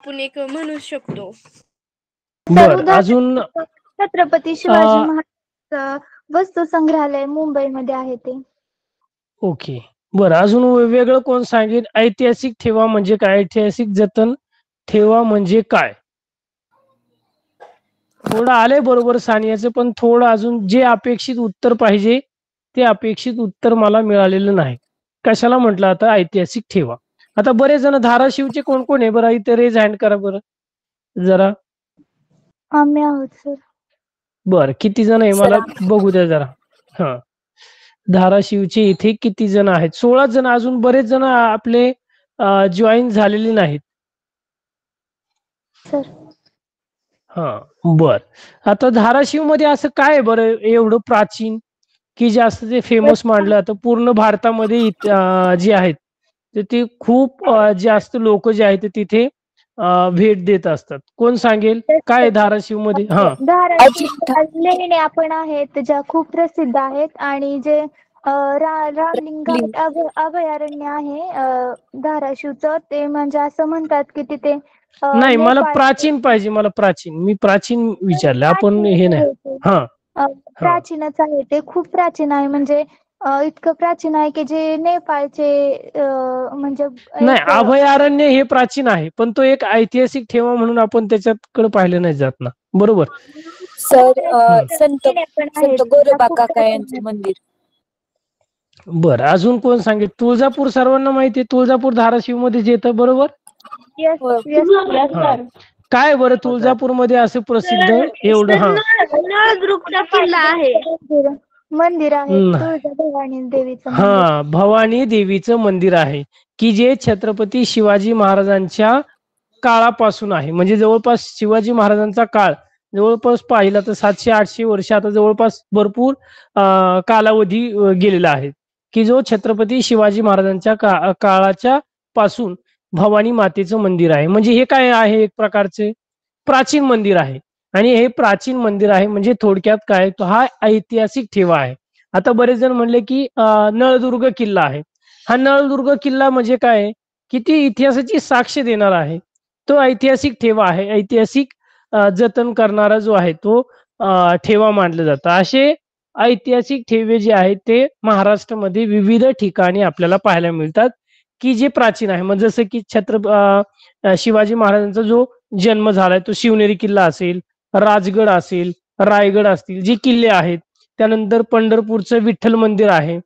आपण एक म्हणू शकतो. तर बर अजून उदाहरणार्थ छत्रपती शिवाजी महाराज वस्तू संग्रहालय मुंबईमध्ये आहे ते. ओके. बरं अजून वेगळं कोण सांगेल? ऐतिहासिक ठेवा म्हणजे काय? ऐतिहासिक जतन ठेवा म्हणजे काय? थोडं आलंय बरोबर सानियाचं, पण थोडं अजून जे अपेक्षित उत्तर पाहिजे ते अपेक्षित उत्तर मला मिळालेलं नाही. कशाला म्हटलं आता ऐतिहासिक ठेवा? आता बरेच जण धाराशिवचे कोण कोण आहे बरं? इथे रेज हँड करा बरं जरा. आम्ही आहोत सर. बर किती जण आहे मला बघू द्या जरा. हा धाराशिवचे इथे किती जण आहेत? 16 जण. अजून बरेच जण आपले जॉईन झालेले नाहीत. सर हा बर. आता धाराशिव मध्ये असं काय आहे बरं एवढं प्राचीन की जास्त ते फेमस मानलं जातं? पूर्ण भारतामध्ये जे आहेत ते खूप जास्त लोक जे आहेत तिथे भेट देत असतात. कोण सांगेल काय आहे धाराशिव मध्ये? हा धाराशिव लेण्या पण आहेत ज्या खूप प्रसिद्ध आहेत आणि जे रामलिंग घाट अभयारण्य आहे धाराशिवचं, ते म्हणजे असं म्हणतात की तिथे नाही मला नेपाळ प्राचीन पाहिजे. मला प्राचीन, मी प्राचीन विचारलं आपण हे प्राचीनच नाही. आहे ते. हा हा प्राचीनच आहे ते, खूप प्राचीन आहे. म्हणजे इतकं प्राचीन आहे की जे नेपाळचे म्हणजे नाही एक अभयारण्य हे प्राचीन आहे, पण तो एक ऐतिहासिक ठेवा म्हणून आपण त्याच्याकडे पाहिलं नाही जात ना. बरोबर. सर संत लेण्या पण आहेत संत ज्या गोरोबा खूप काका प्राचीन यांचे आहेत. मंदिर. बरं अजून कोण सांगेल? तुळजापूर सर्वांना माहिती आहे. तुळजापूर धाराशिव मध्ये येतं बरोबर. Yes, होय. yes, yes, हा sir. काय बरं तुळजापूर मध्ये असं प्रसिद्ध एवढं? हा नळदुर्गचा किल्ला आहे. मंदिर आहे हम्म. तुळजा भवानी देवीचं मंदिर. हा भवानी देवीचं मंदिर आहे की जे छत्रपती शिवाजी महाराजांच्या काळापासून आहे. म्हणजे जवळपास शिवाजी महाराजांचा काळ जवळपास पाहिला तर 700-800 वर्ष, आता जवळपास भरपूर कालावधी गेलेला आहे की जो छत्रपती शिवाजी महाराजांच्या काळाच्या पासून भवानी मातेचं मंदिर आहे. म्हणजे हे काय आहे? एक प्रकारचे प्राचीन मंदिर आहे. आणि हे प्राचीन मंदिर आहे म्हणजे थोडक्यात काय, तो हा ऐतिहासिक ठेवा आहे. आता बरेच जण म्हणले की नळदुर्ग किल्ला आहे. हा नळदुर्ग किल्ला म्हणजे काय की ती इतिहासाची साक्ष देणार आहे. तो ऐतिहासिक ठेवा आहे. ऐतिहासिक जतन करणारा जो आहे तो ठेवा मानलं जातं. असे ऐतिहासिक ठेवे जे आहेत ते महाराष्ट्रामध्ये विविध ठिकाणी आपल्याला पाहायला मिळतात की जे प्राचीन आहे. मग जसं की शिवाजी महाराजांचा जो जन्म झालाय तो शिवनेरी किल्ला असेल, राजगड असेल, रायगड असतील, जे किल्ले आहेत. त्यानंतर पंढरपूरचं विठ्ठल मंदिर आहे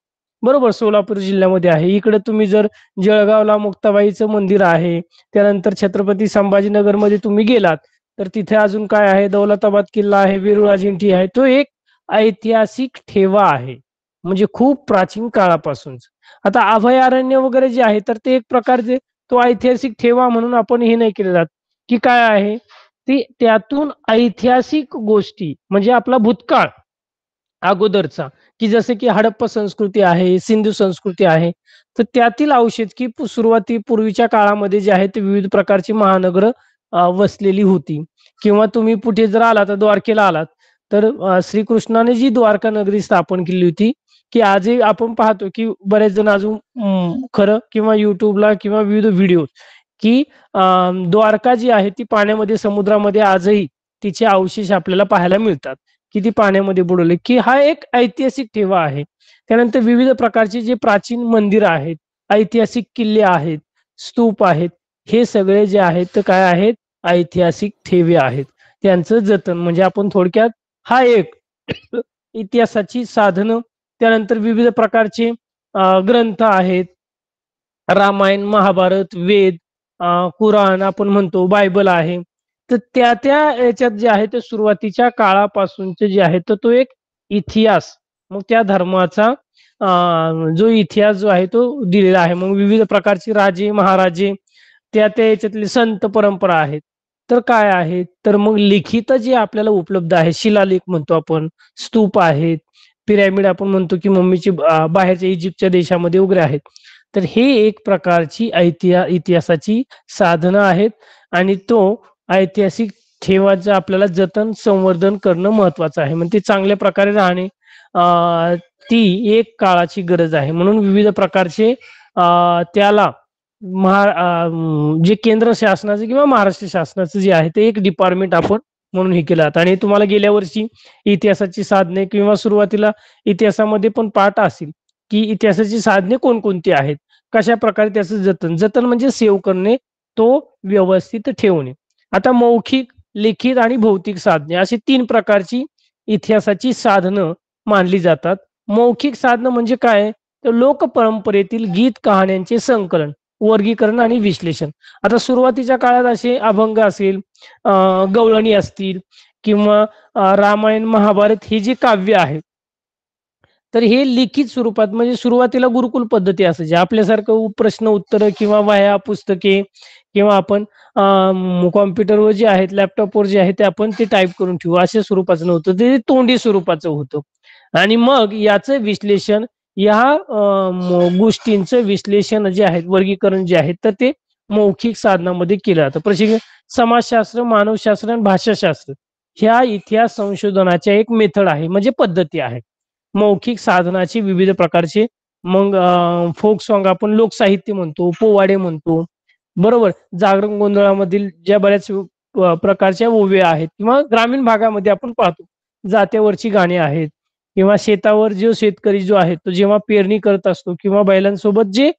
बरोबर, सोलापूर जिल्ह्यामध्ये आहे. इकडे तुम्ही जर जळगावला मुक्ताबाईचं मंदिर आहे. त्यानंतर छत्रपती संभाजीनगर मध्ये तुम्ही गेलात तर तिथे अजून काय आहे? दौलताबाद किल्ला आहे, वेरूळ अजिंठी आहे. तो एक ऐतिहासिक ठेवा आहे म्हणजे खूप प्राचीन काळापासून. आता अभयारण्य वगैरे जे आहे तर ते एक प्रकारचे तो ऐतिहासिक ठेवा म्हणून आपण हे नाही केले जात की काय आहे ती त्यातून ऐतिहासिक गोष्टी म्हणजे आपला भूतकाळ अगोदरचा की जसे की हडप्पा संस्कृती आहे, सिंधू संस्कृती आहे, तर त्यातील अवशेष की सुरुवाती पूर्वीच्या काळामध्ये जे आहे ते विविध प्रकारची महानगर वसलेली होती. किंवा तुम्ही कुठे जर आलात तर द्वारकेला आलात तर श्रीकृष्णाने जी द्वारका नगरी स्थापन केली होती की आजही आपण पाहतो की बरेच जण अजून खरं किंवा युट्यूबला किंवा विविध व्हिडिओ की द्वारका जी आहे ती पाण्यामध्ये समुद्रामध्ये आजही तिचे अवशेष आपल्याला पाहायला मिळतात की ती पाण्यामध्ये बुडवले की हा एक ऐतिहासिक ठेवा आहे. त्यानंतर विविध प्रकारचे जे प्राचीन मंदिर आहेत, ऐतिहासिक किल्ले आहेत, स्तूप आहेत, हे सगळे जे आहेत ते काय आहेत? ऐतिहासिक ठेवे आहेत. त्यांचं जतन म्हणजे आपण थोडक्यात हा एक इतिहासाची साधनं. त्यानंतर विविध प्रकारचे ग्रंथ आहेत, रामायण, महाभारत, वेद, कुराण आपण म्हणतो, बायबल आहे. तर त्या याच्यात जे आहे ते सुरुवातीच्या काळापासूनचे जे आहे तर तो एक इतिहास, मग त्या धर्माचा जो इतिहास जो आहे तो दिलेला आहे. मग विविध प्रकारचे राजे महाराजे त्या याच्यातले संत परंपरा आहेत. तर काय आहे तर मग लिखित जे आपल्याला उपलब्ध आहे, शिलालेख म्हणतो आपण, स्तूप आहेत, पिरॅमिड आपण म्हणतो की मम्मीची बाहेरच्या इजिप्तच्या देशामध्ये वगैरे आहेत. तर हे एक प्रकारची इतिहासाची साधनं आहेत आणि तो ऐतिहासिक ठेवाचं आपल्याला जतन संवर्धन करणं महत्वाचं आहे. म्हणजे ते चांगल्या प्रकारे राहणे ती एक काळाची गरज आहे. म्हणून विविध प्रकारचे त्याला जे केंद्र शासनाचं किंवा महाराष्ट्र शासनाचं जे आहे ते एक डिपार्टमेंट आपण म्हणून हे केलं जातं. आणि तुम्हाला गेल्या वर्षी इतिहासाची साधने किंवा सुरुवातीला इतिहासामध्ये पण पाठ असेल की इतिहासाची साधने कोणकोणती आहेत, कशा प्रकारे त्याचं जतन जतन म्हणजे सेव्ह करणे, तो व्यवस्थित ठेवणे. आता मौखिक, लिखित आणि भौतिक साधने अशी 3 प्रकारची इतिहासाची साधनं मानली जातात. मौखिक साधनं म्हणजे काय, तर लोकपरंपरेतील गीत कहाण्यांचे संकलन, वर्गीकरण आणि विश्लेषण. आता सुरुवातीच्या काळात असे अभंग असेल, गवळणी असतील किंवा रामायण महाभारत ही जी काव्य आहेत, तर हे लिखित स्वरूपात म्हणजे सुरुवातीला गुरुकुल पद्धती असायची. आपल्यासारखं प्रश्न उत्तर किंवा वह्या पुस्तके किंवा आपण कॉम्प्युटरवर जे आहेत, लॅपटॉपवर जे आहे ते आपण ते टाईप करून ठेवू अशा स्वरूपाचं नव्हतं, ते तोंडी स्वरूपाचं होतं. आणि मग याचं विश्लेषण, या गोष्टींचं विश्लेषण जे आहे, वर्गीकरण जे आहे, तर ते मौखिक साधनामध्ये केलं जातं. प्रशिक्षण समाजशास्त्र, मानवशास्त्र आणि भाषाशास्त्र ह्या इतिहास संशोधनाच्या एक मेथड आहे, म्हणजे पद्धती आहे. मौखिक साधनाचे विविध प्रकारचे, मग फोक सॉंग आपण लोकसाहित्य म्हणतो, पोवाडे म्हणतो, बरोबर. जागरण गोंधळामधील ज्या बऱ्याच प्रकारच्या ओव्या आहेत किंवा ग्रामीण भागामध्ये आपण पाहतो जात्यावरची गाणी आहेत किंवा शेतावर जो शेतकरी जो आहे तो जेव्हा पेरणी करत असतो किंवा बैलांसोबत जे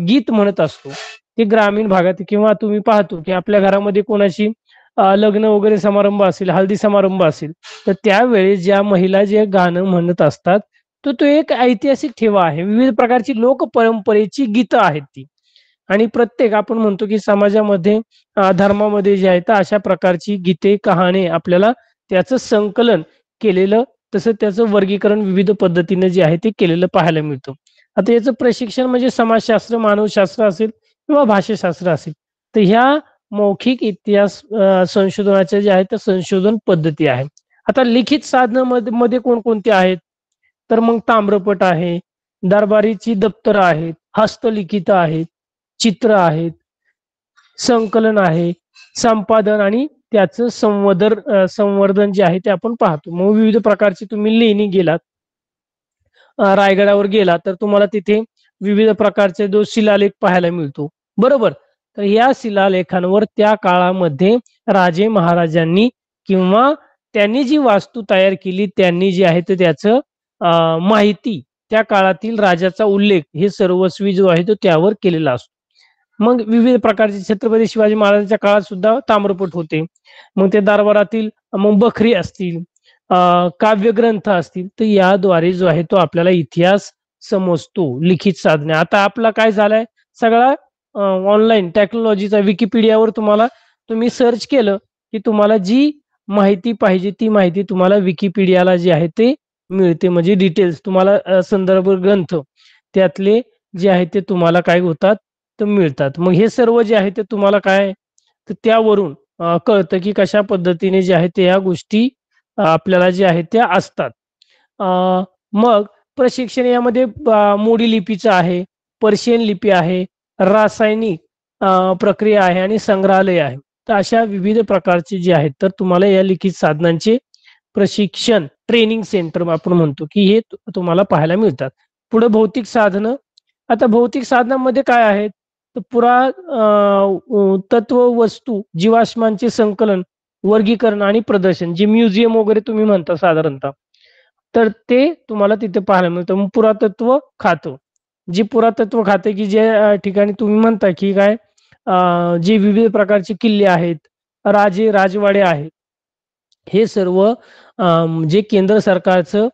गीत म्हणत असतो, ते ग्रामीण भागात किंवा तुम्ही पाहतो की आपल्या घरामध्ये कोणाची लग्न वगैरे समारंभ असेल, हळदी समारंभ असेल, तर त्यावेळेस ज्या महिला जे गाणं म्हणत असतात, तर तो एक ऐतिहासिक ठेवा आहे. विविध प्रकारची लोक परंपरेची गीतं आहेत ती. आणि प्रत्येक आपण म्हणतो की समाजामध्ये धर्मामध्ये जे आहे तर अशा प्रकारची गीते, कहाणी आपल्याला त्याचं संकलन केलेलं, तसं त्याचं वर्गीकरण विविध पद्धतीने जे आहे ते केलेलं पाहायला मिळतं. आता याचं प्रशिक्षण म्हणजे समाजशास्त्र, मानवशास्त्र असेल किंवा भाषाशास्त्र असेल, तर ह्या मौखिक इतिहास संशोधनाच्या जे आहेत त्या संशोधन पद्धती आहे. आता लिखित साधनं मध्ये कोणकोणती आहेत, तर मग ताम्रपट आहे, दरबारीची दप्तर आहेत, हस्तलिखित आहेत, चित्र आहेत, संकलन आहे, संपादन आणि त्याचं संवर्धन जे आहे ते आपण पाहतो. मग विविध प्रकारची तुम्ही लेणी गेलात, रायगडावर गेला तर तुम्हाला तिथे विविध प्रकारचे जो शिलालेख पाहायला मिळतो, बरोबर. तर या शिलालेखांवर त्या काळामध्ये राजे महाराजांनी किंवा त्यांनी जी वास्तू तयार केली त्यांनी जे आहे ते त्याचं माहिती, त्या काळातील राजाचा उल्लेख हे सर्वस्वी जो आहे तो त्यावर केलेला असतो. मग विविध प्रकारचे छत्रपती शिवाजी महाराजांच्या काळात सुद्धा ताम्रपट होते. मग ते दरबारातील मग बखरी असतील, काव्यग्रंथ असतील, तर याद्वारे जो आहे तो आपल्याला इतिहास समजतो. लिखित साधने, आता आपला काय झालाय, सगळा ऑनलाईन टेक्नॉलॉजीचा, विकिपीडियावर तुम्ही सर्च केलं की तुम्हाला जी माहिती पाहिजे ती माहिती तुम्हाला विकिपीडियाला जे आहे ते मिळते. म्हणजे डिटेल्स तुम्हाला, संदर्भ ग्रंथ त्यातले जे आहे ते तुम्हाला काय होतात तर मिळतात. मग हे सर्व जे आहे ते तुम्हाला काय, तर त्यावरून कळतं की कशा पद्धतीने जे आहे ते या गोष्टी आपल्याला जे आहेत त्या असतात. मग प्रशिक्षण यामध्ये मोडी लिपीचं आहे, पर्शियन लिपी आहे, रासायनिक प्रक्रिया आहे आणि संग्रहालय आहे. तर अशा विविध प्रकारचे जे आहेत तर तुम्हाला या लिखित साधनांचे प्रशिक्षण, ट्रेनिंग सेंटर आपण म्हणतो की हे तुम्हाला पाहायला मिळतात. पुढे भौतिक साधनं. आता भौतिक साधनांमध्ये काय आहेत, तर तत्व वस्तू, जीवाश्मांचे संकलन, वर्गीकरण आणि प्रदर्शन, जे म्युझियम वगैरे तुम्ही म्हणता साधारणतः, तर ते तुम्हाला तिथे पाहायला मिळतं. मग पुरातत्व खातं, जी पुरातत्व खाते की जे ठिकाणी तुम्ही म्हणता की काय, जे विविध प्रकारचे किल्ले आहेत, राजे राजवाडे आहेत, हे सर्व जे केंद्र सरकारचं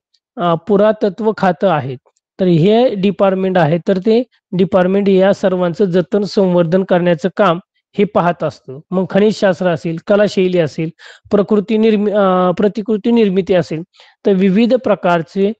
पुरातत्व खातं आहे, तर हे डिपार्टमेंट आहे, तर ते डिपार्टमेंट या सर्वांचं जतन संवर्धन करण्याचं काम हे पाहत असतं. मग खनिजशास्त्र असेल, कलाशैली असेल, प्रतिकृती निर्मिती असेल, तर विविध प्रकारचे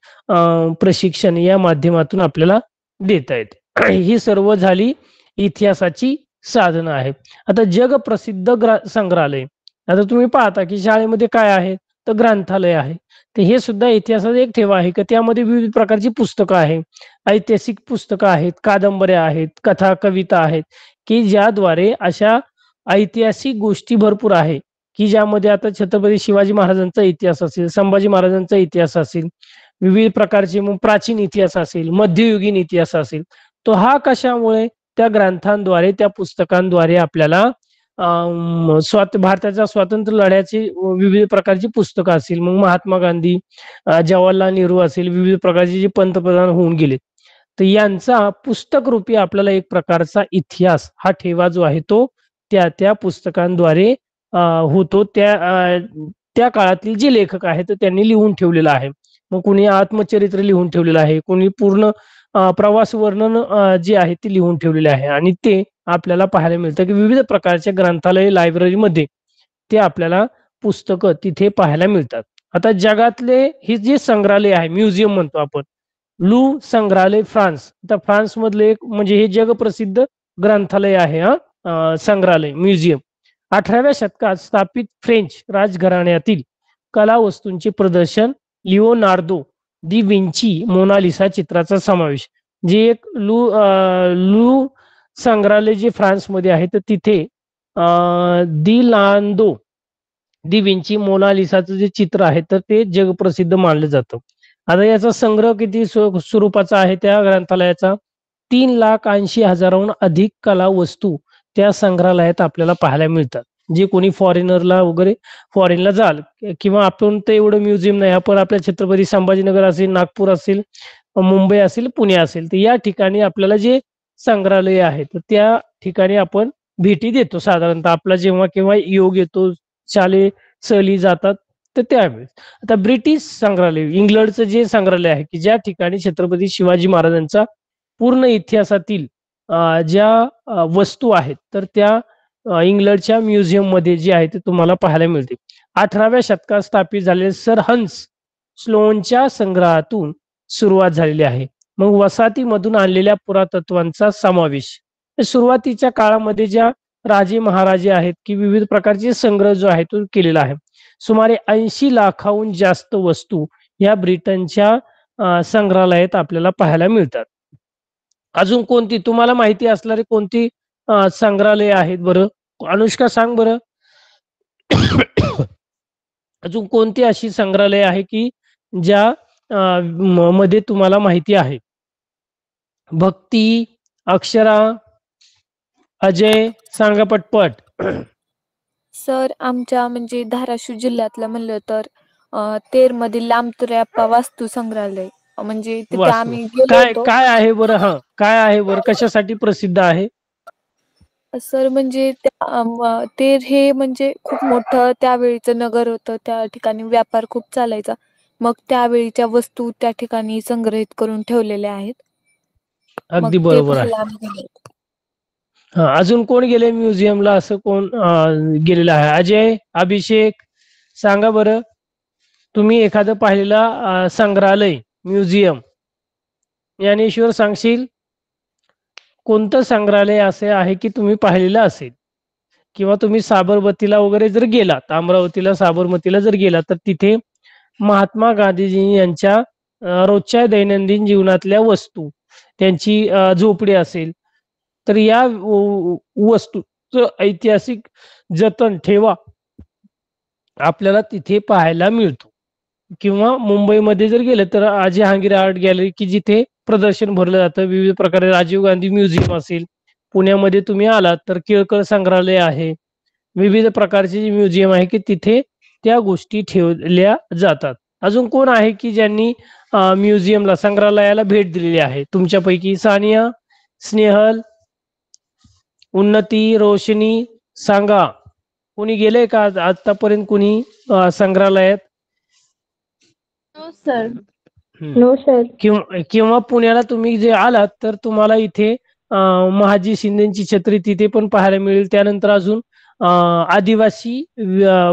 प्रशिक्षण या माध्यमातून आपल्याला देता येते. ही सर्व झाली इतिहासाची साधनं आहेत. आता जगप्रसिद्ध संग्रहालय. आता तुम्ही पाहता की शाळेमध्ये काय आहे, तर ग्रंथालय आहे. तर हे सुद्धा इतिहासाचा एक ठेवा आहे की त्यामध्ये विविध प्रकारची पुस्तकं आहे, ऐतिहासिक पुस्तकं आहेत, कादंबऱ्या आहेत, कथा कविता आहेत, की ज्याद्वारे अशा ऐतिहासिक गोष्टी भरपूर आहे की ज्यामध्ये आता छत्रपती शिवाजी महाराजांचा इतिहास असेल, संभाजी महाराजांचा इतिहास असेल, विविध प्रकारचे मग प्राचीन इतिहास असेल, मध्ययुगीन इतिहास असेल. तो हा कशामुळे, त्या ग्रंथांद्वारे त्या पुस्तकांद्वारे आपल्याला भारताच्या स्वातंत्र्य लढ्याची विविध प्रकारची पुस्तकं असतील, मग महात्मा गांधी, जवाहरलाल नेहरू असेल, विविध प्रकारचे जे पंतप्रधान होऊन गेले, तर यांचा पुस्तक रूपी आपल्याला एक प्रकारचा इतिहास हा ठेवा जो आहे तो त्या पुस्तकांद्वारे होतो. त्या काळातील जे लेखक आहेत त्यांनी लिहून ठेवलेलं आहे. मग कुणी आत्मचरित्र लिहून ठेवलेलं आहे, कोणी पूर्ण प्रवास वर्णन जे आहे ते लिहून ठेवलेले आहे. आणि ते आपल्याला पाहायला मिळतं की विविध प्रकारच्या ग्रंथालय लायब्ररीमध्ये ते आपल्याला पुस्तकं तिथे पाहायला मिळतात. आता जगातले हे जे संग्रहालय आहे, म्युझियम म्हणतो आपण, लू संग्रहालय फ्रान्स, आता फ्रान्स मधले एक म्हणजे हे जगप्रसिद्ध ग्रंथालय आहे, संग्रहालय म्युझियम. 18व्या शतकात स्थापित फ्रेंच राजघराण्यातील कला वस्तूंचे प्रदर्शन, लिओनार्दो दी विंची मोनालिसा चित्राचा समावेश. जे एक लू संग्रहालय जे फ्रान्समध्ये आहे तर तिथे दिलांदो दी विंची मोनालिसाचं जे चित्र आहे तर ते जगप्रसिद्ध मानलं जातं. आता याचा संग्रह किती स्वरूपाचा आहे त्या ग्रंथालयाचा? 3,80,000हून अधिक कला वस्तू त्या संग्रहालयात आपल्याला पाहायला मिळतात. जे कोणी फॉरेनरला वगैरे फॉरेनला जाल किंवा आपण तर एवढं म्युझियम नाही, आपण आपल्या छत्रपती संभाजीनगर असेल, नागपूर असेल, मुंबई असेल, पुणे असेल, तर या ठिकाणी आपल्याला जे संग्रहालय आहे तर त्या ठिकाणी आपण भेटी देतो. साधारणतः आपला जेव्हा केव्हा योग येतो, शालेय सहली जातात तर त्यावेळेस. आता ब्रिटिश संग्रहालय, इंग्लंडचं जे संग्रहालय आहे की ज्या ठिकाणी छत्रपती शिवाजी महाराजांचा पूर्ण इतिहासातील ज्या वस्तू आहेत तर त्या इंग्लंडच्या म्युझियम मध्ये जे आहे ते तुम्हाला पाहायला मिळते. 18व्या शतकात स्थापित झालेले सर हन्स स्लोनच्या संग्रहातून सुरुवात झालेली आहे. मग वसाहतीमधून आणलेल्या पुरातत्वांचा समावेश. सुरुवातीच्या काळामध्ये ज्या राजे महाराजे आहेत की विविध प्रकारचे संग्रह जो आहे तो केलेला आहे. सुमारे 80 लाखाहून जास्त वस्तू या ब्रिटनच्या संग्रहालयात आपल्याला पाहायला मिळतात. अजून कोणती तुम्हाला माहिती असणारी कोणती संग्रहालय आहेत बरं? अनुष्का सांग बरं. अजून कोणती अशी संग्रहालय आहे की ज्या मध्ये तुम्हाला माहिती आहे? भक्ती, अक्षरा, अजय सांगा पटपट. सर आमच्या म्हणजे धाराशिव जिल्ह्यातलं म्हणलं तर तेर मधील लांबतुऱ्याप्पा वास्तू संग्रहालय, म्हणजे तिथे वास्तू आम्ही गेलो काय होतो. काय आहे बरं? हा काय आहे बरं, कशासाठी प्रसिद्ध आहे? सर म्हणजे तेर हे म्हणजे खूप मोठं त्यावेळीचं नगर होतं, त्या ठिकाणी व्यापार खूप चालायचा. मग त्यावेळीच्या वस्तू त्या ठिकाणी संग्रहित करून ठेवलेल्या आहेत. मग अगदी ते बरोबर आहे. पाहायला आम्ही गेलो. हा, अजून कोण गेले म्युझियमला? असं कोण गेलेलं आहे? अजय, अभिषेक सांगा बरं. तुम्ही एखादं पाहिलेला संग्रहालय, म्युझियम, ज्ञानेश्वर सांगशील कोणतं संग्रहालय असे आहे की तुम्ही पाहिलेलं असेल? किंवा तुम्ही साबरमतीला वगैरे जर गेलात, अमरावतीला साबरमतीला जर गेलात तर तिथे महात्मा गांधीजी यांच्या रोजच्या दैनंदिन जीवनातल्या वस्तू, त्यांची झोपडी असेल तर या वस्तूचं ऐतिहासिक जतन ठेवा आपल्याला तिथे पाहायला मिळतो. किंवा मुंबईमध्ये जर गेलं तर जहांगीर आर्ट गॅलरी की जिथे प्रदर्शन भरलं जातं विविध प्रकारे, राजीव गांधी म्युझियम असेल. पुण्यामध्ये तुम्ही आलात तर केळकर संग्रहालय आहे. विविध प्रकारचे जे म्युझियम आहे की तिथे त्या गोष्टी ठेवल्या जातात. अजून कोण आहे की ज्यांनी म्युझियमला, संग्रहालयाला भेट दिलेली आहे तुमच्यापैकी? सानिया, स्नेहल, उन्नती, रोशनी सांगा. कोणी गेले का आतापर्यंत कोणी संग्रहालयात? सर. No sir. किंवा पुण्याला तुम्ही जे आलात तर तुम्हाला इथे महाजी शिंदेची छत्री तिथे पण पाहायला मिळेल. त्यानंतर अजून आदिवासी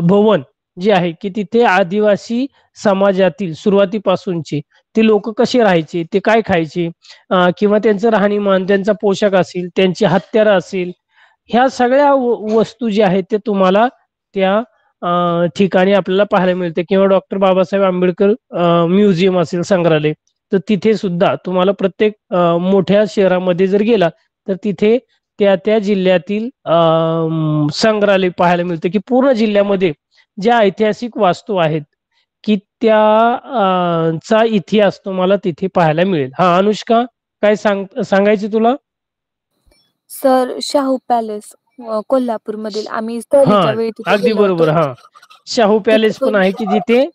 भवन जे आहे की तिथे आदिवासी समाजातील सुरुवातीपासूनचे ते लोक कसे राहायचे, ते काय खायचे, किंवा त्यांचं राहणीमान, त्यांचा पोशाख असेल, त्यांची हत्यारं असेल, ह्या सगळ्या वस्तू ज्या आहेत ते तुम्हाला त्या ठिकाणी आपल्याला पाहायला मिळते. किंवा डॉक्टर बाबासाहेब आंबेडकर म्युझियम असेल, संग्रहालय, तर तिथे सुद्धा तुम्हाला प्रत्येक मोठ्या शहरामध्ये जर गेला तर तिथे त्या जिल्ह्यातील संग्रहालय पाहायला मिळते की पूर्ण जिल्ह्यामध्ये ज्या ऐतिहासिक वास्तू आहेत की त्या चा इतिहास तुम्हाला तिथे पाहायला मिळेल. हा अनुष्का, काय सांगायचे तुला? सर शाहू पॅलेस कोल्हापूर मधील आम्ही हा, सहलीच्या वेळी तिथे अगदी गेलो होतो. बरोबर. हा, शाहू तिथे पॅलेस पण पण आहे की जिथे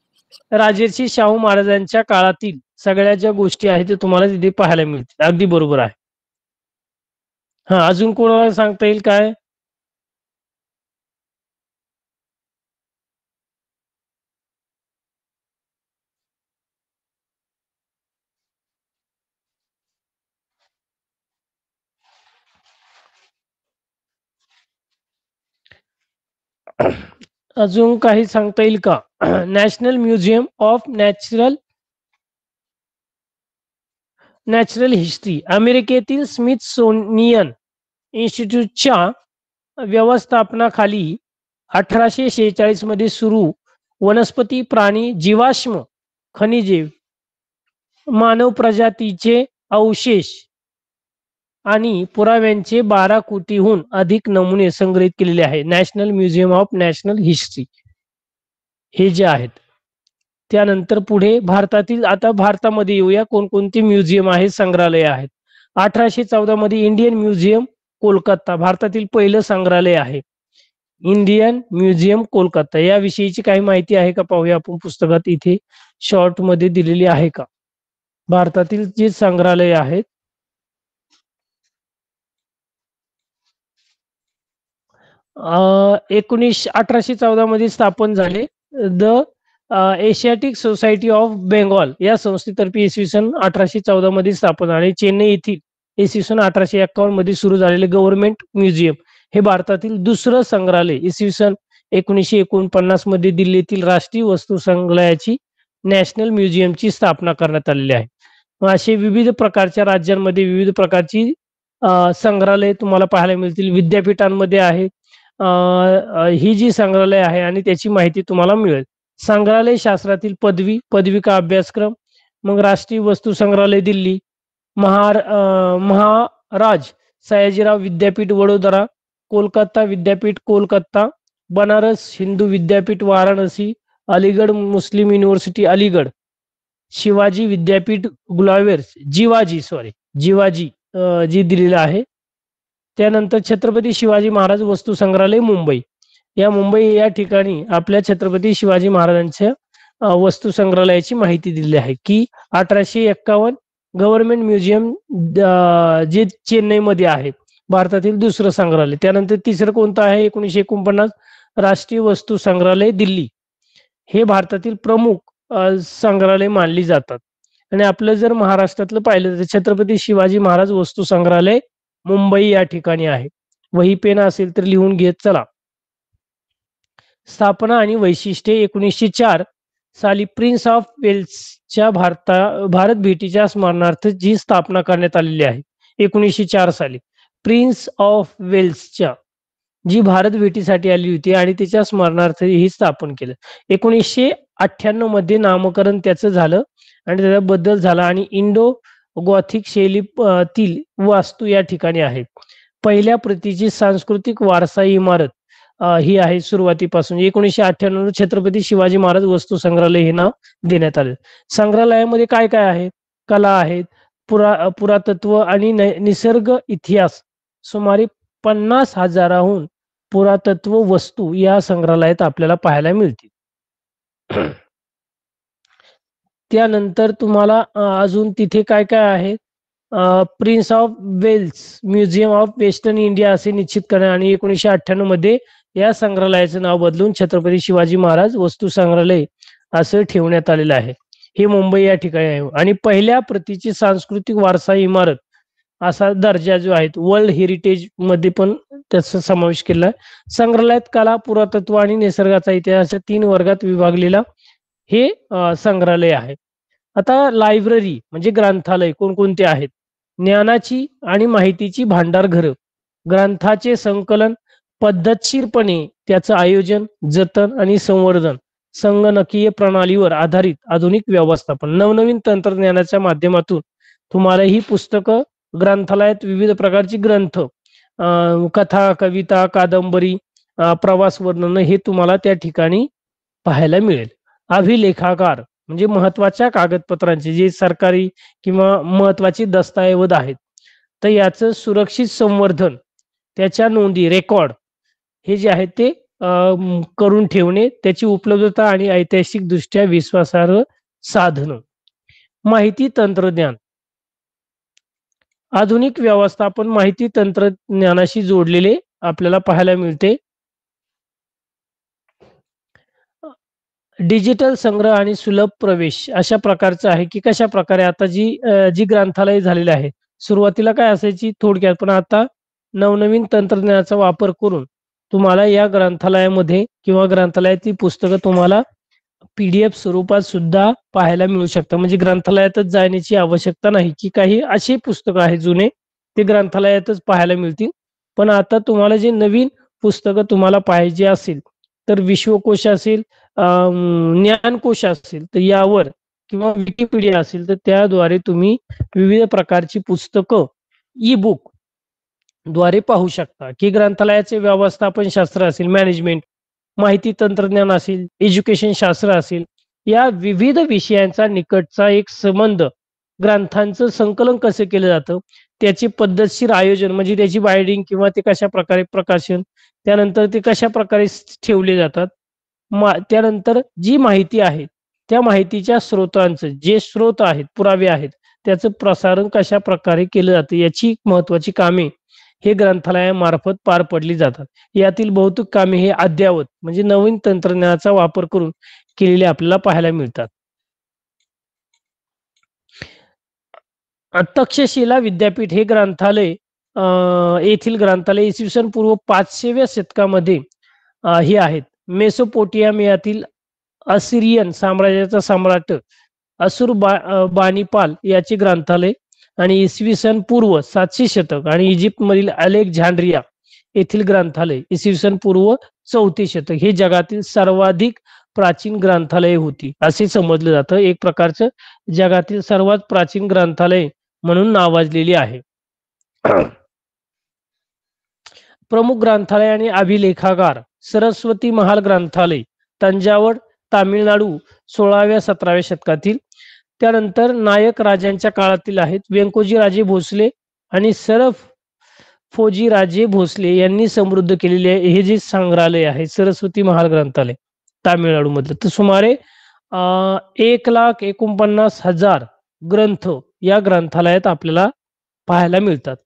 राजर्षी शाहू महाराजांच्या काळातील सगळ्या ज्या गोष्टी आहेत ते तुम्हाला तिथे पाहायला मिळतील. अगदी बरोबर आहे. हा, अजून कोणाला सांगता येईल काय? अजून काही सांगता येईल का? National museum of natural history अमेरिकेतील स्मिथसोनियन इन्स्टिट्यूटच्या व्यवस्थापनाखाली 1846 मध्ये सुरू वनस्पती, प्राणी, जीवाश्म, खनिजे, मानव प्रजातीचे अवशेष आणि पुराव्यांचे 12 कोटीहून अधिक नमुने संग्रहित केलेले आहे. National museum of national history हे जे आहेत. त्यानंतर पुढे भारतातील, आता भारतामध्ये येऊया, कोणकोणती म्युझियम आहेत, संग्रहालय आहेत. 1814 मध्ये इंडियन म्युझियम कोलकाता भारतातील पहिलं संग्रहालय आहे. इंडियन म्युझियम कोलकाता याविषयीची काही माहिती आहे का पाहूया आपण पुस्तकात. इथे शॉर्ट मध्ये दिलेली आहे का? भारतातील जे संग्रहालय आहेत 1814 मध्ये स्थापन झाले. The Asiatic society of Bengal या संस्थेतर्फे इसवी सन 1814 मध्ये स्थापन झाले. चेन्नई येथील इसवी सन 1851 मध्ये सुरू झालेले गव्हर्नमेंट म्युझियम हे भारतातील दुसरं संग्रहालय. इसवी सन 1949 मध्ये दिल्लीतील राष्ट्रीय वस्तू संग्रहालयाची नॅशनल म्युझियमची स्थापना करण्यात आलेली आहे. असे विविध प्रकारच्या राज्यांमध्ये विविध प्रकारची संग्रहालय तुम्हाला पाहायला मिळतील. विद्यापीठांमध्ये आहे ही जी संग्रहालय आहे आणि त्याची माहिती तुम्हाला मिळेल. संग्रहालय शास्त्रातील पदविका अभ्यासक्रम, मग राष्ट्रीय वस्तू संग्रहालय दिल्ली, महाराज सयाजीराव विद्यापीठ वडोदरा, कोलकाता विद्यापीठ कोलकाता, बनारस हिंदू विद्यापीठ वाराणसी, अलीगड मुस्लिम युनिव्हर्सिटी अलीगड, शिवाजी विद्यापीठ गुलावेर जिवाजी जी दिलेलं आहे. त्यानंतर छत्रपती शिवाजी महाराज वस्तू संग्रहालय मुंबई या ठिकाणी आपल्या छत्रपती शिवाजी महाराजांच्या वस्तू संग्रहालयाची माहिती दिली आहे की 1851 गव्हर्नमेंट म्युझियम जे चेन्नईमध्ये आहे भारतातील दुसरं संग्रहालय. त्यानंतर तिसरं कोणतं आहे 1949 राष्ट्रीय वस्तू संग्रहालय दिल्ली हे भारतातील प्रमुख संग्रहालय मानली जातात. आणि आपलं जर महाराष्ट्रातलं पाहिलं तर छत्रपती शिवाजी महाराज वस्तू संग्रहालय मुंबई या ठिकाणी आहे. वही पेन असेल तर लिहून घेत चला. स्थापना आणि वैशिष्ट्ये 1904 साली प्रिन्स ऑफ वेल्सच्या भारत भेटीच्या स्मरणार्थ जी स्थापना करण्यात आलेली आहे. 1904 साली प्रिन्स ऑफ वेल्सच्या जी भारत भेटीसाठी आली होती आणि तिच्या स्मरणार्थ ही स्थापन केलं. 1998 मध्ये नामकरण त्याचं झालं आणि त्याचा बदल झाला आणि इंडो गॉथिक शैलीतील वास्तू या ठिकाणी आहे. पहिल्या प्रतीची सांस्कृतिक वारसा इमारत ही आहे सुरुवातीपासून. 1998 छत्रपती शिवाजी महाराज वस्तू संग्रहालय हे नाव देण्यात आले. संग्रहालयामध्ये काय काय आहे? कला आहेत, पुरातत्व आणि निसर्ग इतिहास. सुमारे 50,000हून पुरातत्व वस्तू या संग्रहालयात आपल्याला पाहायला मिळतील. त्यानंतर तुम्हाला अजून तिथे काय काय आहे? Prince of Wales Museum of Western India असे निश्चित करण्यात आणि 1998 मध्ये या संग्रहालयाचं नाव बदलून छत्रपती शिवाजी महाराज वस्तू संग्रहालय असं ठेवण्यात आलेलं आहे. हे मुंबई या ठिकाणी आहे. आणि पहिल्या प्रतीची सांस्कृतिक वारसा इमारत असा दर्जा जो आहे वर्ल्ड हेरिटेज मध्ये पण त्याचा समावेश केला आहे. संग्रहालयात कला, पुरातत्व आणि निसर्गाचा इतिहास 3 वर्गात विभागलेला हे संग्रहालय आहे. आता लायब्ररी म्हणजे ग्रंथालय कोणकोणते आहेत? ज्ञानाची आणि माहितीची भांडारघरं, ग्रंथाचे संकलन, पद्धतशीरपणे त्याचं आयोजन, जतन आणि संवर्धन, संगणकीय प्रणालीवर आधारित आधुनिक व्यवस्थापन, नवनवीन तंत्रज्ञानाच्या माध्यमातून तुम्हाला ही पुस्तकं ग्रंथालयात विविध प्रकारची ग्रंथ, कथा, कविता, कादंबरी, प्रवास वर्णन हे तुम्हाला त्या ठिकाणी पाहायला मिळेल. अभिलेखागार म्हणजे महत्वाच्या कागदपत्रांचे जे सरकारी किंवा महत्वाचे दस्तऐवज आहेत तर याचं सुरक्षित संवर्धन त्याच्या नोंदी रेकॉर्ड हे जे आहे ते करून ठेवणे, त्याची उपलब्धता आणि ऐतिहासिक दृष्ट्या विश्वासार्ह साधन. माहिती तंत्रज्ञान. आधुनिक व्यवस्थापन माहिती तंत्रज्ञानाशी जोडलेले आपल्याला पाहायला मिळते. डिजिटल संग्रह आणि सुलभ प्रवेश अशा प्रकारचं आहे की कशा प्रकारे आता जी ग्रंथालय झालेली आहे, सुरुवातीला काय असायची थोडक्यात, पण आता नवनवीन तंत्रज्ञानाचा वापर करून तुम्हाला या ग्रंथालयामध्ये किंवा ग्रंथालयातील पुस्तकं तुम्हाला PDF स्वरूपात सुद्धा पाहायला मिळू शकतं. म्हणजे ग्रंथालयातच जाण्याची आवश्यकता नाही की काही अशी पुस्तकं आहेत जुने ते ग्रंथालयातच पाहायला मिळतील. पण आता तुम्हाला जे नवीन पुस्तकं तुम्हाला पाहिजे असेल तर विश्वकोश असेल, ज्ञानकोश असेल तर यावर किंवा विकिपीडिया असेल तर त्याद्वारे तुम्ही विविध प्रकारची पुस्तकं ई बुक द्वारे पाहू शकता. की ग्रंथालयाचे व्यवस्थापन शास्त्र असेल, मॅनेजमेंट, माहिती तंत्रज्ञान असेल, एज्युकेशन शास्त्र असेल, या विविध विषयांचा निकटचा एक संबंध, ग्रंथांचं संकलन कसं केलं जातं, त्याची पद्धतशीर आयोजन म्हणजे त्याची बाइंडिंग किंवा ते कशा प्रकारे प्रकाशन, त्यानंतर ते कशा प्रकारे ठेवले जातात, त्यानंतर जी माहिती आहे त्या माहितीच्या स्रोतांचं जे स्रोत आहेत, पुरावे आहेत, त्याचं प्रसारण कशा प्रकारे केलं जातं याची महत्वाची कामे हे ग्रंथालयामार्फत पार पडली जातात. यातील बहुतेक कामे हे अद्ययावत म्हणजे नवीन तंत्रज्ञानाचा वापर करून केलेले आपल्याला पाहायला मिळतात. तक्षशिला विद्यापीठ हे ग्रंथालय येथील ग्रंथालय इसवी सन पूर्व 500व्या शतकामध्ये हे आहेत. मेसोपोटेमियातील असिरियन साम्राज्याचा सम्राट बानिपाल याचे ग्रंथालय आणि इसवी सन पूर्व 700 शतक आणि इजिप्तमधील अलेक्झांड्रिया येथील ग्रंथालय इसवी सन पूर्व 4 शतक हे जगातील सर्वाधिक प्राचीन ग्रंथालय होती असे समजलं जातं. एक प्रकारचं जगातील सर्वात प्राचीन ग्रंथालय म्हणून नावाजलेली आहे. प्रमुख ग्रंथालय आणि अभिलेखागार. सरस्वती महाल ग्रंथालय, तंजावर, तामिळनाडू 16व्या-17व्या शतकातील. त्यानंतर नायक राजांच्या काळातील आहेत. व्यंकोजी राजे भोसले आणि सरफोजी राजे भोसले यांनी समृद्ध केलेले हे जे संग्रहालय आहे सरस्वती महाल ग्रंथालय तामिळनाडू मधलं, तर सुमारे 1,49,000 ग्रंथ या ग्रंथालयात आपल्याला पाहायला मिळतात.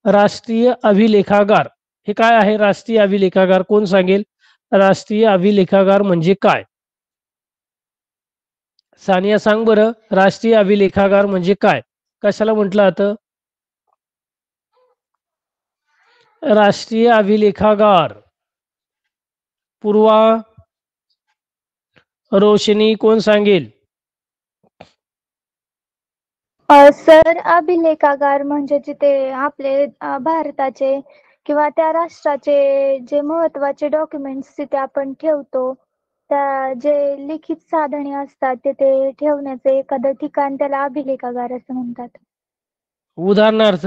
राष्ट्रीय अभिलेखागार हे काय आहे? राष्ट्रीय अभिलेखागार कोण सांगेल? राष्ट्रीय अभिलेखागार म्हणजे काय? सानिया सांग बरं, राष्ट्रीय अभिलेखागार म्हणजे काय, कशाला म्हटलं जातं? राष्ट्रीय अभिलेखागार. पूर्वा, रोशनी कोण सांगेल? सर, अभिलेखागार म्हणजे जिथे आपले भारताचे किंवा त्या राष्ट्राचे जे महत्वाचे डॉक्युमेंट्स तिथे आपण ठेवतो, त्या जे लिखित साधने असतात तिथे ठेवण्याचे एखादं ठिकाण त्याला अभिलेखागार असं म्हणतात. उदाहरणार्थ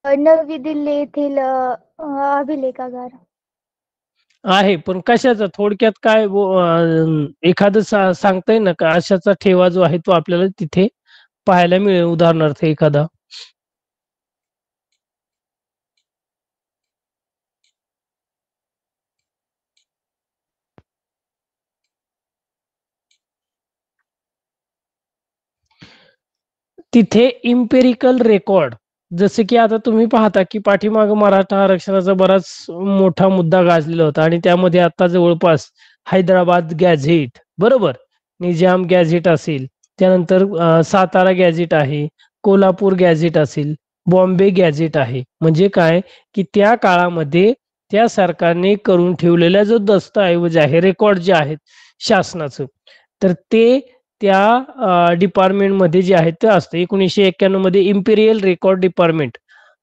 नवी दिल्ली येथील अभिलेखागार आहे, पण कशाचा थोडक्यात काय एखादं सांगता येईल ना का अशाचा ठेवा जो आहे तो आपल्याला तिथे पाहायला मिळेल? उदाहरणार्थ एखादा. तिथे इम्पेरिकल रेकॉर्ड, जसे की आता तुम्ही पाहता की पाठीमाग मराठा आरक्षणाचा बराच मोठा मुद्दा गाजलेला होता आणि त्यामध्ये आता जवळपास हैदराबाद गॅझेट, बरोबर, निजाम गॅझेट असेल, त्यानंतर सातारा गॅझेट आहे, कोल्हापूर गॅझेट असेल, बॉम्बे गॅझेट आहे. म्हणजे काय की त्या काळामध्ये त्या सरकारने करून ठेवलेला जो दस्तऐवज आहे, रेकॉर्ड जे आहेत शासनाचं, तर ते त्या डिपार्टमेंटमध्ये जे आहे ते असतं. 1991 मध्ये इम्पेरियल रेकॉर्ड डिपार्टमेंट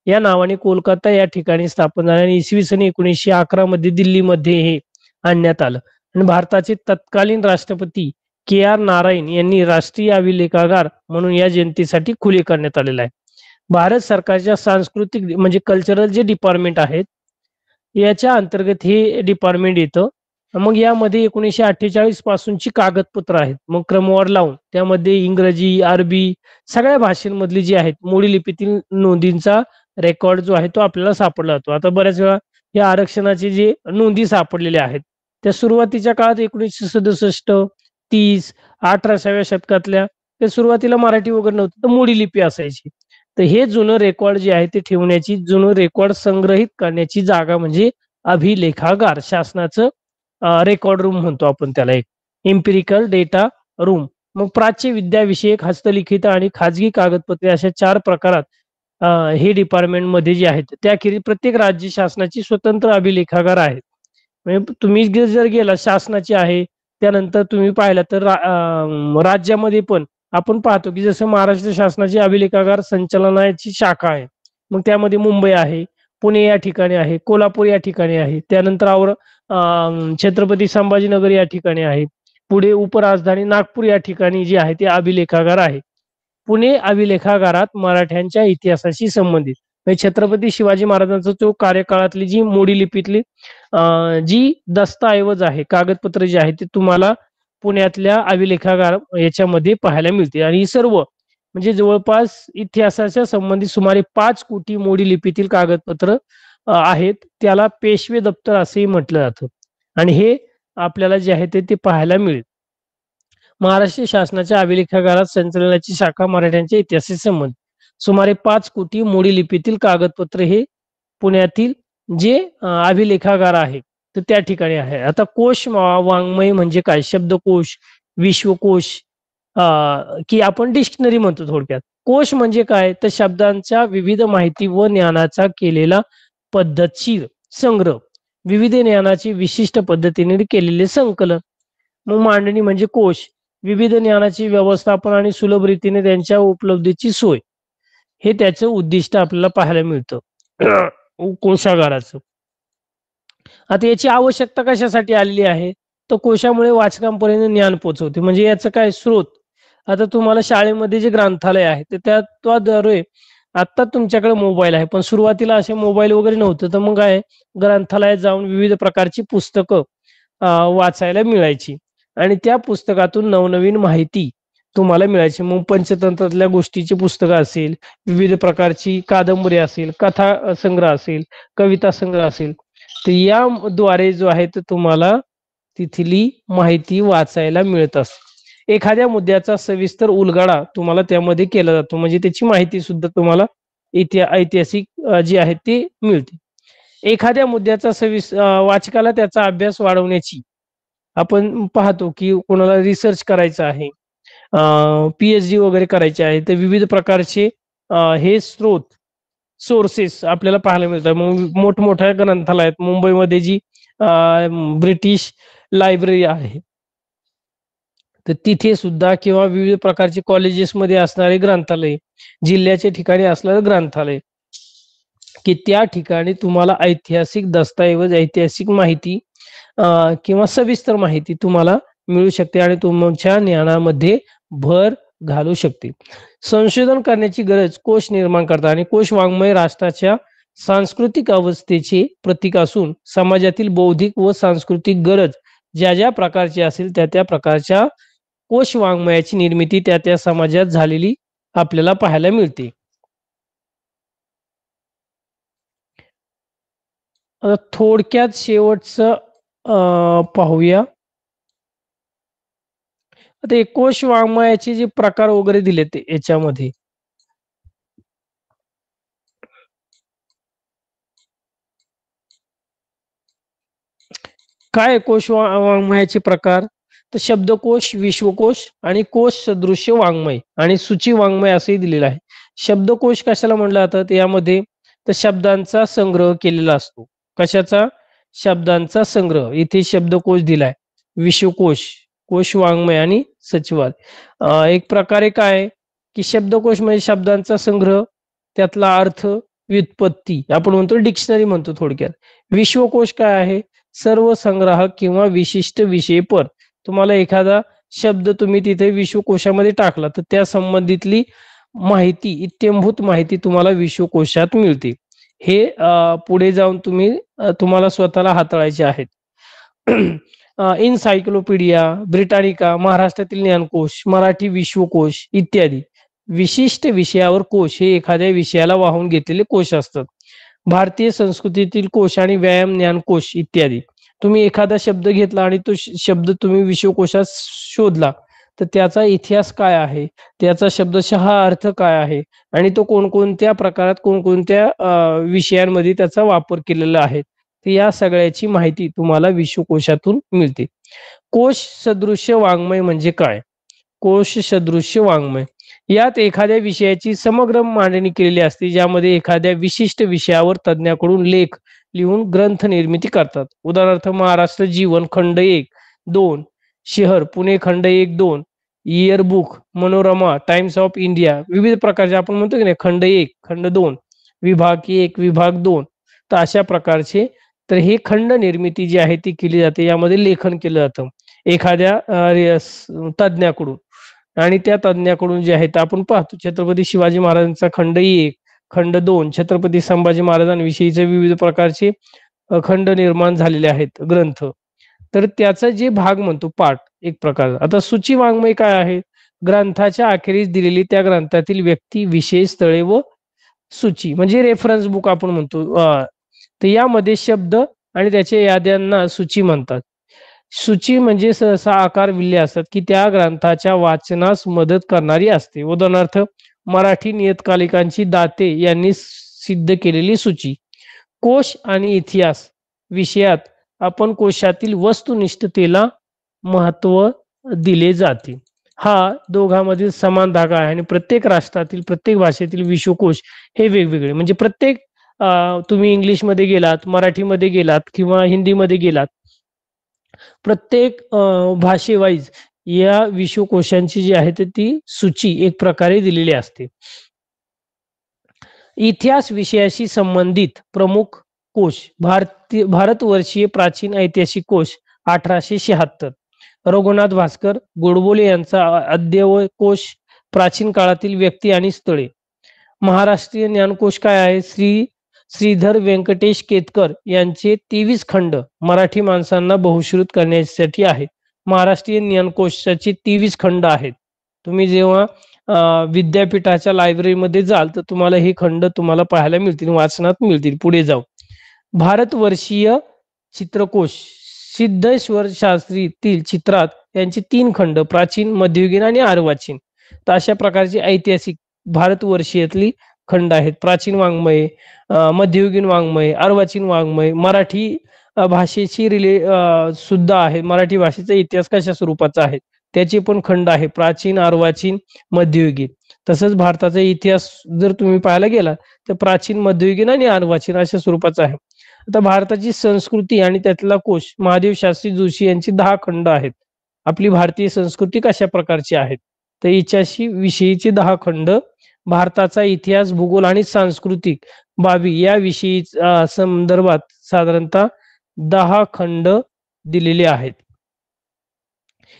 या नावाने कोलकाता या ठिकाणी स्थापन झाले आणि इसवी सन 1911 मध्ये दिल्लीमध्ये हे आणण्यात आलं. आणि भारताचे तत्कालीन राष्ट्रपती KR नारायण यांनी राष्ट्रीय अभिलेखागार म्हणून या जनतेसाठी खुले करण्यात आलेला आहे. भारत सरकारच्या सांस्कृतिक म्हणजे कल्चरल जे डिपार्टमेंट आहेत याच्या अंतर्गत हे डिपार्टमेंट येतं. मग यामध्ये 1948 पासूनची कागदपत्र आहेत, मग क्रमवार लावून त्यामध्ये इंग्रजी, अरबी सगळ्या भाषांमधली जी आहेत मोडी लिपीतील नोंदींचा रेकॉर्ड जो आहे तो आपल्याला सापडला जातो. आता बऱ्याच वेळा या आरक्षणाचे जे नोंदी सापडलेल्या आहेत त्या सुरुवातीच्या काळात 1967, 30, 18व्या शतकातल्या ते सुरुवातीला मराठी वगैरे नव्हतं, तर मोडी लिपी असायची. तर हे जुनं रेकॉर्ड जे आहे ते ठेवण्याची, जुनं रेकॉर्ड संग्रहित करण्याची जागा म्हणजे अभिलेखागार, शासनाचं रेकॉर्ड रूम म्हणतो आपण त्याला, एक एम्पिरिकल डेटा रूम. मग प्राच्य विद्याविषयक, हस्तलिखित आणि खाजगी कागदपत्रे अशा 4 प्रकारात हे डिपार्टमेंटमध्ये जे आहेत. त्याखेरीज प्रत्येक राज्य शासनाची स्वतंत्र अभिलेखागार आहेत. म्हणजे तुम्ही जर गेला शासनाची आहे, त्यानंतर तुम्ही पाहिलं तर राज्यामध्ये पण आपण पाहतो की जसं महाराष्ट्र शासनाची अभिलेखागार संचालनाची शाखा आहे, मग त्यामध्ये मुंबई आहे, पुणे या ठिकाणी आहे, कोल्हापूर या ठिकाणी आहे, त्यानंतर छत्रपती संभाजीनगर या ठिकाणी आहे, पुढे उपराजधानी नागपूर या ठिकाणी जे आहे ते अभिलेखागार आहे. पुणे अभिलेखागारात मराठ्यांच्या इतिहासाशी संबंधित म्हणजे छत्रपती शिवाजी महाराजांचा जो कार्यकाळातली जी मोडी लिपीतली जी दस्तऐवज आहे, कागदपत्र जे आहे ते तुम्हाला पुण्यातल्या अभिलेखागार याच्यामध्ये पाहायला मिळते. आणि ही सर्व म्हणजे जवळपास इतिहासाच्या संबंधित सुमारे 5 कोटी मोडी लिपीतील कागदपत्र आहेत. त्याला पेशवे दप्तर असेही म्हटलं जातं आणि हे आपल्याला जे आहे ते पाहायला मिळेल. महाराष्ट्र शासनाच्या अभिलेखागारात संचालनाची शाखा मराठ्यांच्या इतिहासाशी संबंधित सुमारे 5 कोटी मोडी लिपीतील कागदपत्र हे पुण्यातील जे अभिलेखागार आहे तर त्या ठिकाणी आहे. आता कोश वाङ्मय म्हणजे काय? शब्दकोश, विश्वकोश की आपण डिक्शनरी म्हणतो थोडक्यात. कोश म्हणजे काय? तर शब्दांच्या विविध माहिती व ज्ञानाचा केलेला पद्धतशीर संग्रह, विविध ज्ञानाची विशिष्ट पद्धतीने केलेले संकलन. मग मांडणी म्हणजे कोश, विविध ज्ञानाची व्यवस्थापन आणि सुलभ रीतीने त्यांच्या उपलब्धीची सोय, हे त्याचं उद्दिष्ट आपल्याला पाहायला मिळतं कोशागाराचं. आता याची आवश्यकता कशासाठी आलेली आहे? तर कोशामुळे वाचकांपर्यंत ज्ञान पोहोचवते. म्हणजे याचं काय स्रोत? आता तुम्हाला शाळेमध्ये जे ग्रंथालय आहे तर त्याद्वारे आता तुमच्याकडे मोबाईल आहे, पण सुरुवातीला असे मोबाईल वगैरे नव्हतं, तर मग काय ग्रंथालयात जाऊन विविध प्रकारची पुस्तकं वाचायला मिळायची आणि त्या पुस्तकातून नवनवीन माहिती तुम्हाला मिळायची. मग पंचतंत्रातल्या गोष्टीची पुस्तकं असेल, विविध प्रकारची कादंबरी असेल, कथा संग्रह असेल, कविता संग्रह असेल, तर याद्वारे जो आहे तर तुम्हाला तिथली माहिती वाचायला मिळत असते. एखाद्या मुद्द्याचा सविस्तर उलगडा तुम्हाला त्यामध्ये केला जातो, म्हणजे त्याची माहिती सुद्धा तुम्हाला ऐतिहासिक जी आहे ती मिळते. एखाद्या मुद्द्याचा वाचकाला त्याचा अभ्यास वाढवण्याची, आपण पाहतो की कोणाला रिसर्च करायचा आहे, PhD वगैरे करायचे आहे, तर विविध प्रकारचे हे सोर्सेस आपल्याला पाहायला मिळतात. मग मोठमोठ्या ग्रंथालयात मुंबईमध्ये जी ब्रिटिश लायब्ररी आहे तर तिथे सुद्धा, किंवा विविध प्रकारचे कॉलेजेसमध्ये असणारे ग्रंथालय, जिल्ह्याच्या ठिकाणी असणारे ग्रंथालय, की त्या ठिकाणी तुम्हाला ऐतिहासिक दस्तऐवज, ऐतिहासिक माहिती किंवा सविस्तर माहिती तुम्हाला मिळू शकते आणि तुमच्या ज्ञानामध्ये भर घालू शकते. संशोधन करण्याची गरज कोश निर्माण करतात आणि कोश वाङ्मय राष्ट्राच्या सांस्कृतिक अवस्थेचे प्रतीक असून समाजातील बौद्धिक व सांस्कृतिक गरज ज्या ज्या प्रकारची असेल त्या प्रकारच्या कोश वाङ्मयाची निर्मिती त्या समाजात झालेली आपल्याला पाहायला मिळते. थोडक्यात शेवटचं पाहूया. आता कोश वाङ्मयाचे जे प्रकार वगैरे दिले ते याच्यामध्ये काय कोश वाङ्मयाचे प्रकार? तर शब्दकोश, विश्वकोश आणि कोश सदृश्य वाङ्मय आणि सूची वाङ्मय असंही दिलेलं आहे. शब्दकोश कशाला म्हणलं जातं? तर यामध्ये तर शब्दांचा संग्रह केलेला असतो. कशाचा? शब्दांचा संग्रह. इथे शब्दकोश दिलाय. विश्वकोश, कोश वाङ्मय आणि सचिवाल. एक प्रकारे काय की शब्दकोश म्हणजे शब्दांचा संग्रह, त्यातला अर्थ, व्युत्पत्ती, आपण म्हणतो डिक्शनरी म्हणतो थोडक्यात. विश्वकोश काय आहे? सर्व संग्राहक किंवा विशिष्ट विषय पर. तुम्हाला एखादा शब्द तुम्ही तिथे विश्वकोशामध्ये टाकला तर त्या संबंधितली माहिती, इत्थंभूत माहिती तुम्हाला विश्वकोशात मिळते. हे पुढे जाऊन तुम्हाला स्वतःला हाताळायचे आहेत. इनसायक्लोपीडिया ब्रिटानिका, महाराष्ट्रातील ज्ञानकोश, मराठी विश्वकोश इत्यादी विशिष्ट विषयावर कोश हे एखाद्या विषयाला वाहून घेतलेले कोश असतात. भारतीय संस्कृतीतील कोश आणि व्यायाम ज्ञानकोश इत्यादी. तुम्ही एखादा शब्द घेतला आणि तो शब्द तुम्ही विश्वकोशात शोधला तर त्याचा इतिहास काय आहे, त्याचा शब्दशः अर्थ काय आहे आणि तो कोणकोणत्या प्रकारात कोणकोणत्या विषयांमध्ये त्याचा वापर केलेला आहे, तर या सगळ्याची माहिती तुम्हाला विश्वकोशातून मिळते. कोश सदृश्य वाङ्मय म्हणजे काय? कोश सदृश्य वाङ्मय यात एखाद्या विषयाची समग्र मांडणी केलेली असते, ज्यामध्ये एखाद्या विशिष्ट विषयावर तज्ञाकडून लेख लिहून ग्रंथ निर्मिती करतात. उदाहरणार्थ महाराष्ट्र जीवन खंड 1, 2, शहर पुणे खंड 1, 2, yearbook, Manorama, times of India, विविध प्रकारचे आपण म्हणतो की नाही खंड 1, खंड 2, विभाग 1, विभाग 2. तर अशा प्रकारचे तर हे खंड निर्मिती जी आहे ती केली जाते. यामध्ये लेखन केलं जातं एखाद्या तज्ञाकडून आणि त्या तज्ञाकडून जे आहे तर आपण पाहतो छत्रपती शिवाजी महाराजांचा खंड 1, खंड 2, छत्रपती संभाजी महाराजांविषयीचे विविध प्रकारचे खंड निर्माण झालेले आहेत ग्रंथ. तर त्याचा जे भाग म्हणतो पाठ एक प्रकार. आता सूची वाङ्मय काय आहे? ग्रंथाच्या अखेरीस दिलेली त्या ग्रंथातील व्यक्ती, विषय, स्थळे व सूची म्हणजे रेफरन्स बुक आपण म्हणतो. तर यामध्ये शब्द आणि त्याच्या याद्यांना सूची म्हणतात. सूची म्हणजे सहसा आकार विल्ले असतात की त्या ग्रंथाच्या वाचनास मदत करणारी असते. उदाहरणार्थ मराठी नियतकालिकांची दाते यांनी सिद्ध केलेली सूची. कोश आणि इतिहास विषयात आपण कोशातील वस्तुनिष्ठतेला महत्व दिले जाते. हा दोघांमधील समान धागा आहे आणि प्रत्येक राष्ट्रातील प्रत्येक भाषेतील विश्वकोश हे वेगवेगळे म्हणजे प्रत्येक तुम्ही इंग्लिशमध्ये गेलात, मराठीमध्ये गेलात किंवा हिंदीमध्ये गेलात, प्रत्येक भाषेवाईज या विश्वकोशांची जी आहे ती सूची एक प्रकारे दिलेली असते. इतिहास विषयाशी संबंधित प्रमुख कोश भारतवर्षीय प्राचीन ऐतिहासिक कोश 1876. रघुनाथ भास्कर गोडबोले यांचा अद्ययावत कोश प्राचीन काळातील व्यक्ती आणि स्थळे. महाराष्ट्रीय ज्ञानकोश काय आहे? श्रीधर व्यंकटेश केतकर यांचे 23 खंड मराठी माणसांना बहुश्रुत करण्यासाठी आहेत. महाराष्ट्रीय ज्ञानकोशाचे 23 खंड आहेत. तुम्ही जेव्हा विद्यापीठाच्या लायब्ररीमध्ये जाल तर तुम्हाला हे खंड तुम्हाला पाहायला मिळतील, वाचनात मिळतील पुढे जाऊ. भारतवर्षीय चित्रकोश सिद्धेश्वर शास्त्रीतील चित्रात यांचे 3 खंड प्राचीन, मध्ययुगीन आणि अर्वाचीन. तर अशा प्रकारचे ऐतिहासिक भारतवर्षीयातली खंड आहेत. प्राचीन वाङ्मय, मध्ययुगीन वाङ्मय, अर्वाचीन वाङ्मय, मराठी भाषेची सुद्धा आहे. मराठी भाषेचा इतिहास कशा स्वरूपाचा आहे त्याचे पण खंड आहे, प्राचीन, अर्वाचीन, मध्ययुगीन. तसंच भारताचा इतिहास जर तुम्ही पाहायला गेला तर प्राचीन, मध्ययुगीन आणि अर्वाचीन अशा स्वरूपाचा आहे. आता भारताची संस्कृती आणि त्यातला कोश महादेव शास्त्री जोशी यांची 10 खंड आहेत. आपली भारतीय संस्कृती कशा प्रकारची आहे तर याच्याशी विषयीचे 10 खंड. भारताचा इतिहास, भूगोल आणि सांस्कृतिक बाबी या विषयी संदर्भात साधारणतः 10 खंड दिलेले आहेत.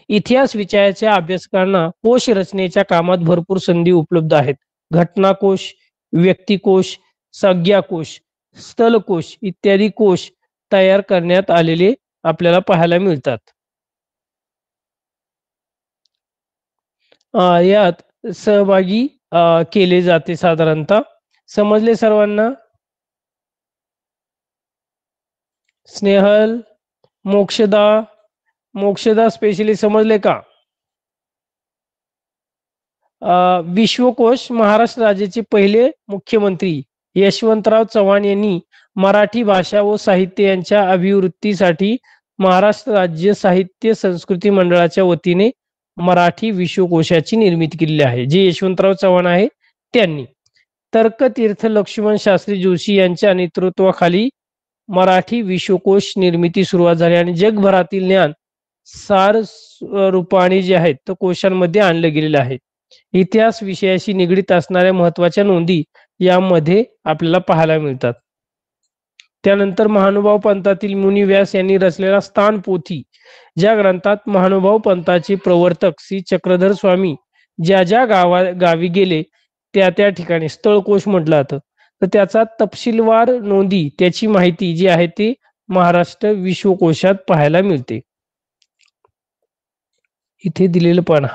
इतिहास विषयाच्या अभ्यासकांना कोश रचनेच्या कामात भरपूर संधी उपलब्ध आहेत. घटनाकोश, व्यक्तिकोश, संज्ञाकोश, स्थलकोश इत्यादी कोश तयार करण्यात आलेले आपल्याला पाहायला मिळतात. यात सहभागी केले जाते साधारणतः. समजले सर्वांना? स्नेहल, मोक्षदा स्पेशली समजले का? विश्वकोश महाराष्ट्र राज्याचे पहिले मुख्यमंत्री यशवंतराव चव्हाण यांनी मराठी भाषा व साहित्य यांच्या अभिवृद्धीसाठी महाराष्ट्र राज्य साहित्य संस्कृती मंडळाच्या वतीने मराठी विश्वकोशाची निर्मिती केलेली आहे. जे यशवंतराव चव्हाण आहे त्यांनी. तर्कतीर्थ लक्ष्मण शास्त्री जोशी यांच्या नेतृत्वाखाली मराठी विश्वकोश निर्मिती सुरुवात झाली आणि जगभरातील ज्ञान सार रूपाने जे आहेत तर कोशांमध्ये आणलं गेलेलं आहे. इतिहास विषयाशी निगडीत असणाऱ्या महत्वाच्या नोंदी यामध्ये आपल्याला पाहायला मिळतात. त्यानंतर महानुभाव पंथातील मुनी व्यास यांनी रचलेला स्थान पोथी, ज्या ग्रंथात महानुभाव पंथाचे प्रवर्तक श्री चक्रधर स्वामी ज्या ज्या गावी गेले त्या ठिकाणी स्थळकोश म्हटलं जातं. तर त्याचा तपशीलवार नोंदी, त्याची माहिती जी आहे ती महाराष्ट्र विश्वकोशात पाहायला मिळते. इथे दिलेलं पण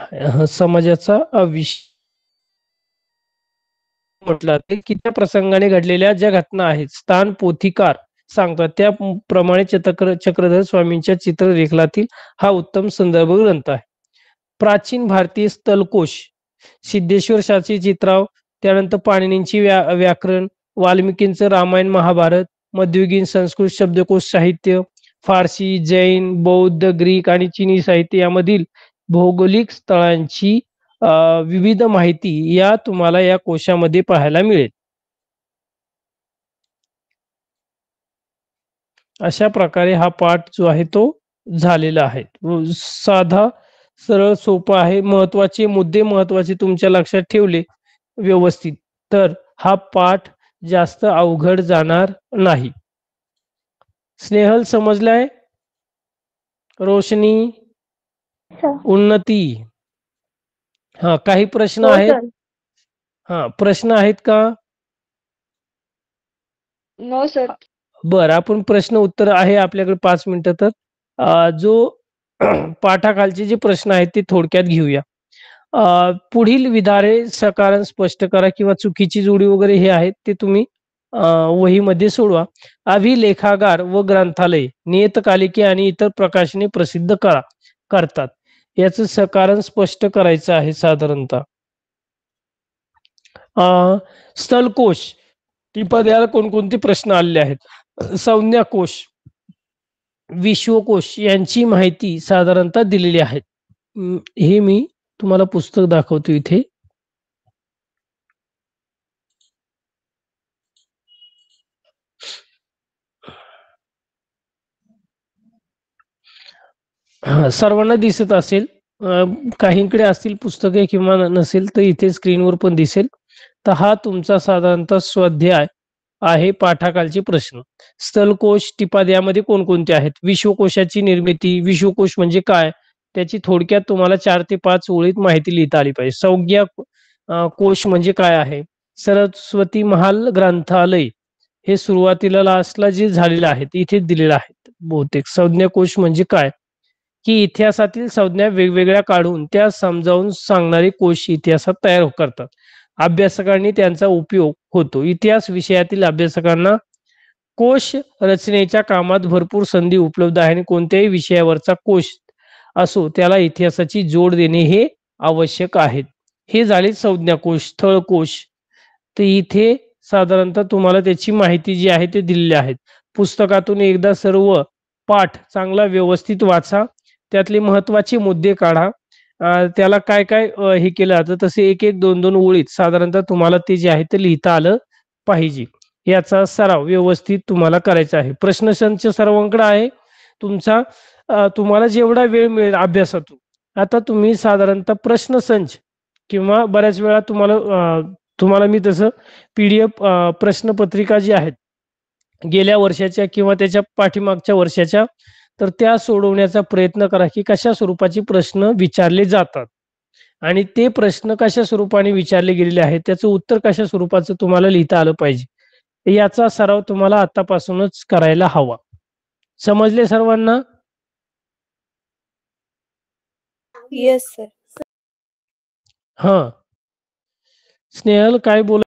समाजाचा म्हटलं ते की त्या प्रसंगाने घडलेल्या ज्या घटना आहेत स्थान पोथीकार सांगतात त्याप्रमाणे चक्रधर स्वामींच्या चित्रलेखनातील हा उत्तम संदर्भ ग्रंथ आहे. प्राचीन भारतीय स्थलकोश सिद्धेश्वर शास्त्री चित्राव, त्यानंतर पाणिनींची व्याकरण, वाल्मिकींचं रामायण महाभारत, मध्ययुगीन संस्कृत शब्दकोश साहित्य, फारसी, जैन, बौद्ध, ग्रीक आणि चिनी साहित्य यामधील भौगोलिक स्थळांची विविध माहिती या तुम्हाला या कोशामध्ये पाहायला मिळेल. अशा प्रकारे हा पाठ जो आहे तो झालेला आहे. साधा सरळ सोपा आहे. महत्वाचे मुद्दे महत्वाचे तुमच्या लक्षात ठेवले व्यवस्थित तर हा पाठ जास्त अवघड जाणार नाही. स्नेहल समजलाय? रोशनी, उन्नती, हा काही प्रश्न हो आहेत? सर. हा प्रश्न आहेत का? No sir. बर, आपण प्रश्न उत्तर आहे आपल्याकडे 5 मिनिटं तर जो पाठाखालचे जे प्रश्न आहेत ते थोडक्यात घेऊया. पुढील विधारे सकारण स्पष्ट करा किंवा चुकीची जोडी वगैरे हे आहेत ते तुम्ही वहीमध्ये सोडवा. अभिलेखागार व ग्रंथालय नियतकालिके आणि इतर प्रकाशने प्रसिद्ध करतात. याचं सकारण स्पष्ट करायचं आहे साधारणतः. स्थलकोश टिपद्याला कोणकोणते प्रश्न आलेले आहेत? संज्ञाकोश, विश्वकोश यांची माहिती साधारणतः दिलेली आहे. हे मी तुम्हाला पुस्तक दाखवतो इथे. सर्वांना दिसत असेल, काहींकडे असतील पुस्तके किंवा नसेल तर इथे स्क्रीनवर पण दिसेल. तर हा तुमचा साधारणतः स्वाध्याय आहे. पाठाखालचे प्रश्न. स्थलकोश टिपाद यामध्ये कोणकोणते आहेत? विश्वकोशाची निर्मिती, विश्वकोश म्हणजे काय, त्याची थोडक्यात तुम्हाला 4 ते 5 ओळीत माहिती लिहिता आली पाहिजे. संज्ञा कोश म्हणजे काय आहे? सरस्वती महाल ग्रंथालय हे सुरुवातीला लास्टला जे झालेलं आहे इथेच दिलेलं आहे बहुतेक. संज्ञाकोश म्हणजे काय की इतिहासातील संज्ञा वेगवेगळ्या काढून त्या समजावून सांगणारे कोश इतिहासात तयार करतात. अभ्यासकांनी त्यांचा उपयोग होतो. इतिहास विषयातील अभ्यासकांना कोश रचनेच्या कामात भरपूर संधी उपलब्ध आहे आणि कोणत्याही विषयावरचा कोश असो त्याला इतिहासाची जोड देणे हे आवश्यक आहे. हे झाले संज्ञाकोश. स्थळकोश तर इथे साधारणतः तुम्हाला त्याची माहिती जी आहे ते दिलेली आहेत. पुस्तकातून एकदा सर्व पाठ चांगला व्यवस्थित वाचा, त्यातले महत्वाचे मुद्दे काढा, त्याला काय काय हे केलं जातं तसे एक एक दोन दोन ओळीत साधारणतः तुम्हाला ते जे आहे ते लिहिता आलं पाहिजे. याचा सराव व्यवस्थित तुम्हाला करायचा आहे. प्रश्नसंच सर्वांकडे आहे तुमचा. तुम्हाला जेवढा वेळ मिळेल अभ्यासातून आता तुम्ही साधारणतः प्रश्नसंच किंवा बऱ्याच वेळा तुम्हाला मी तसं PDF प्रश्नपत्रिका जी आहेत गेल्या वर्षाच्या किंवा त्याच्या पाठीमागच्या वर्षाच्या तर त्या सोडवण्याचा प्रयत्न करा की कशा स्वरूपाचे प्रश्न विचारले जातात आणि ते प्रश्न कशा स्वरूपाने विचारले गेलेले आहेत त्याचं उत्तर कशा स्वरूपाचं तुम्हाला लिहिता आलं पाहिजे. याचा सराव तुम्हाला आतापासूनच करायला हवा. समजले सर्वांना? Yes sir. हा, स्नेहल काय बोल